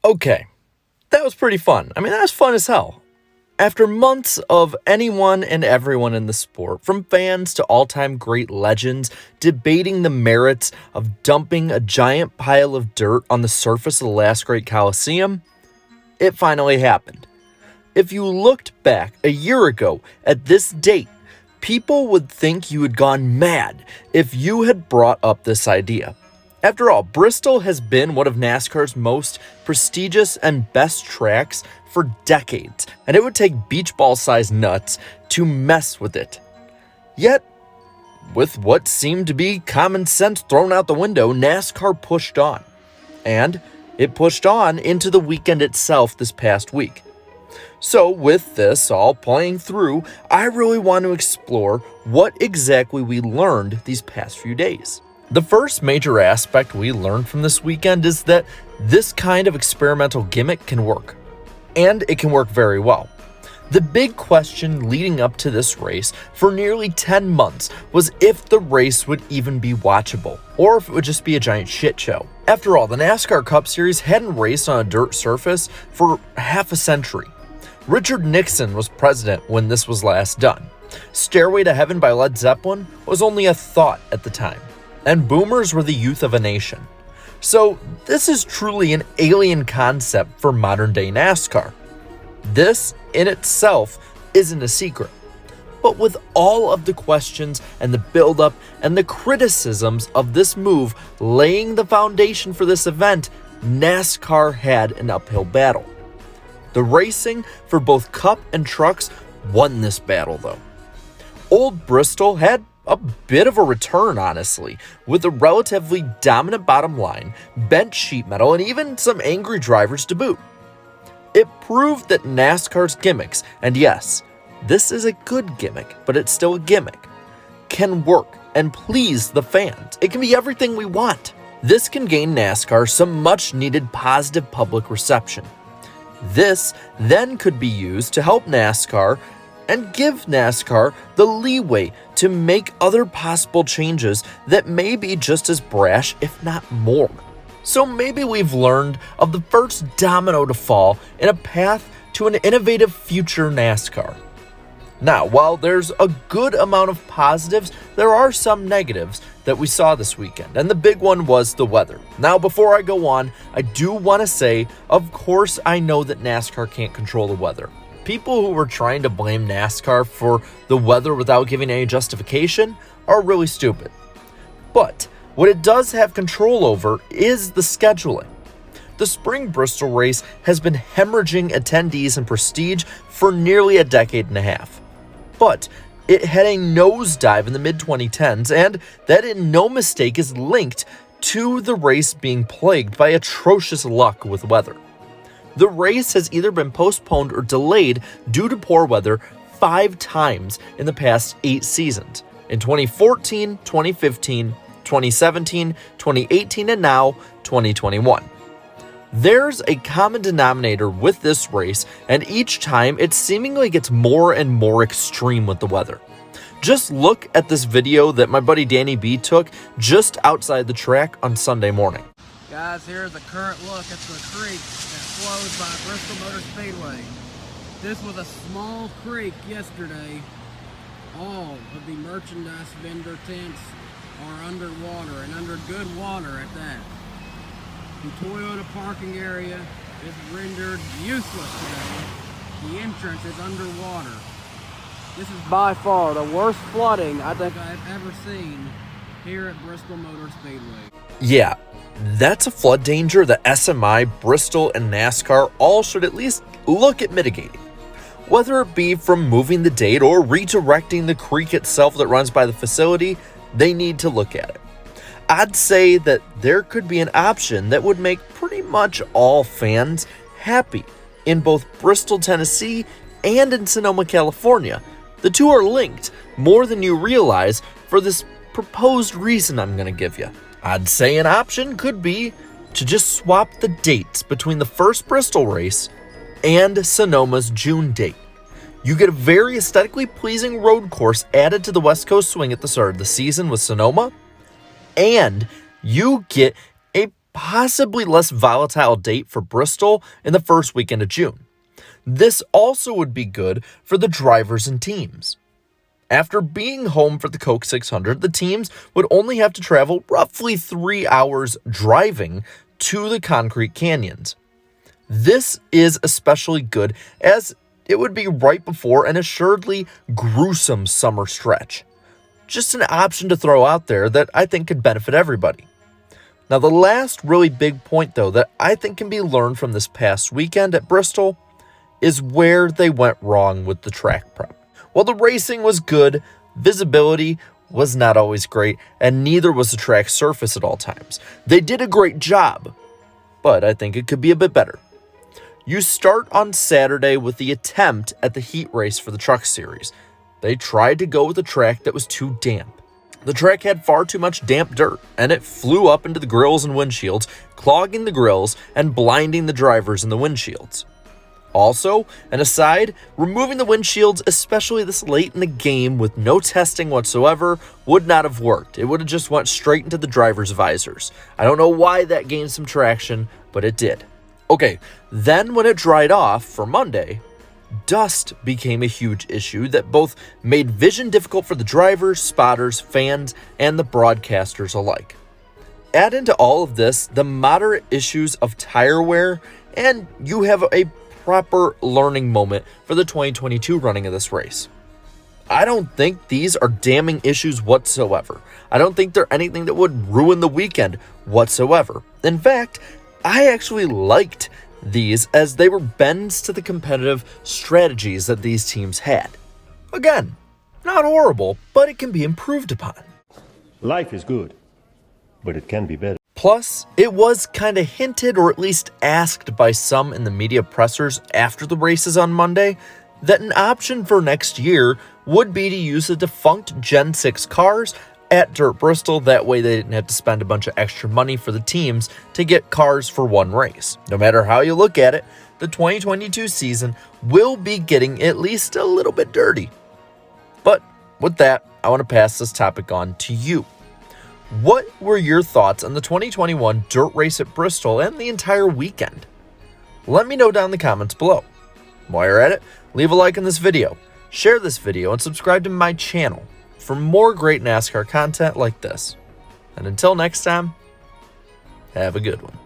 Okay, that was pretty fun. I mean, that was fun as hell. After months of anyone and everyone in the sport, from fans to all-time great legends, debating the merits of dumping a giant pile of dirt on the surface of the last great Coliseum, it finally happened. If you looked back a year ago at this date, people would think you had gone mad if you had brought up this idea. After all, Bristol has been one of NASCAR's most prestigious and best tracks for decades, and it would take beach ball-sized nuts to mess with it. Yet, with what seemed to be common sense thrown out the window, NASCAR pushed on. And it pushed on into the weekend itself this past week. So with this all playing through, I really want to explore what exactly we learned these past few days. The first major aspect we learned from this weekend is that this kind of experimental gimmick can work. And it can work very well. The big question leading up to this race for nearly 10 months was if the race would even be watchable, or if it would just be a giant shit show. After all, the NASCAR Cup Series hadn't raced on a dirt surface for half a century. Richard Nixon was president when this was last done. Stairway to Heaven by Led Zeppelin was only a thought at the time, and boomers were the youth of a nation. So this is truly an alien concept for modern-day NASCAR. This, in itself, isn't a secret. But with all of the questions and the build-up and the criticisms of this move laying the foundation for this event, NASCAR had an uphill battle. The racing for both Cup and trucks won this battle, though. Old Bristol had a bit of a return, honestly, with a relatively dominant bottom line, bent sheet metal, and even some angry drivers to boot. It proved that NASCAR's gimmicks, and yes, this is a good gimmick, but it's still a gimmick, can work and please the fans. It can be everything we want. This can gain NASCAR some much-needed positive public reception. This then could be used to help NASCAR and give NASCAR the leeway to make other possible changes that may be just as brash, if not more. So maybe we've learned of the first domino to fall in a path to an innovative future NASCAR. Now, while there's a good amount of positives, there are some negatives that we saw this weekend, and the big one was the weather. Now, before I go on, I do want to say, of course I know that NASCAR can't control the weather. People who were trying to blame NASCAR for the weather without giving any justification are really stupid. But what it does have control over is the scheduling. The spring Bristol race has been hemorrhaging attendees and prestige for nearly a decade and a half. But it had a nosedive in the mid-2010s, and that in no mistake is linked to the race being plagued by atrocious luck with weather. The race has either been postponed or delayed due to poor weather 5 times in the past 8 seasons. In 2014, 2015, 2017, 2018, and now 2021. There's a common denominator with this race, and each time it seemingly gets more and more extreme with the weather. Just look at this video that my buddy Danny B took just outside the track on Sunday morning. Guys, here's a current look at the creek that flows by Bristol Motor Speedway. This was a small creek yesterday. All of the merchandise vendor tents are underwater, and under good water at that. The Toyota parking area is rendered useless today. The entrance is underwater. This is by far the worst flooding I think I've ever seen here at Bristol Motor Speedway. Yeah, that's a flood danger that SMI, Bristol, and NASCAR all should at least look at mitigating. Whether it be from moving the date or redirecting the creek itself that runs by the facility, they need to look at it. I'd say that there could be an option that would make pretty much all fans happy in both Bristol, Tennessee, and in Sonoma, California. The two are linked more than you realize for this proposed reason I'm going to give you. I'd say an option could be to just swap the dates between the first Bristol race and Sonoma's June date. You get a very aesthetically pleasing road course added to the West Coast swing at the start of the season with Sonoma, and you get a possibly less volatile date for Bristol in the first weekend of June. This also would be good for the drivers and teams. After being home for the Coke 600, the teams would only have to travel roughly 3 hours driving to the concrete canyons. This is especially good as it would be right before an assuredly gruesome summer stretch. Just an option to throw out there that I think could benefit everybody. Now, the last really big point, though, that I think can be learned from this past weekend at Bristol is where they went wrong with the track prep. While the racing was good, visibility was not always great, and neither was the track surface at all times. They did a great job, but I think it could be a bit better. You start on Saturday with the attempt at the heat race for the Truck Series. They tried to go with a track that was too damp. The track had far too much damp dirt, and it flew up into the grills and windshields, clogging the grills and blinding the drivers in the windshields. Also, an aside, removing the windshields, especially this late in the game with no testing whatsoever, would not have worked. It would have just went straight into the driver's visors. I don't know why that gained some traction, but it did. Okay, then when it dried off for Monday, dust became a huge issue that both made vision difficult for the drivers, spotters, fans, and the broadcasters alike. Add into all of this the moderate issues of tire wear, and you have a proper learning moment for the 2022 running of this race. I don't think these are damning issues whatsoever. I don't think they're anything that would ruin the weekend whatsoever. In fact, I actually liked these as they were bends to the competitive strategies that these teams had. Again, not horrible, but it can be improved upon. Life is good, but it can be better. Plus, it was kind of hinted or at least asked by some in the media pressers after the races on Monday that an option for next year would be to use the defunct Gen 6 cars at Dirt Bristol. That way they didn't have to spend a bunch of extra money for the teams to get cars for one race. No matter how you look at it, the 2022 season will be getting at least a little bit dirty. But with that, I want to pass this topic on to you. What were your thoughts on the 2021 Dirt Race at Bristol and the entire weekend? Let me know down in the comments below. While you're at it, leave a like on this video, share this video, and subscribe to my channel for more great NASCAR content like this. And until next time, have a good one.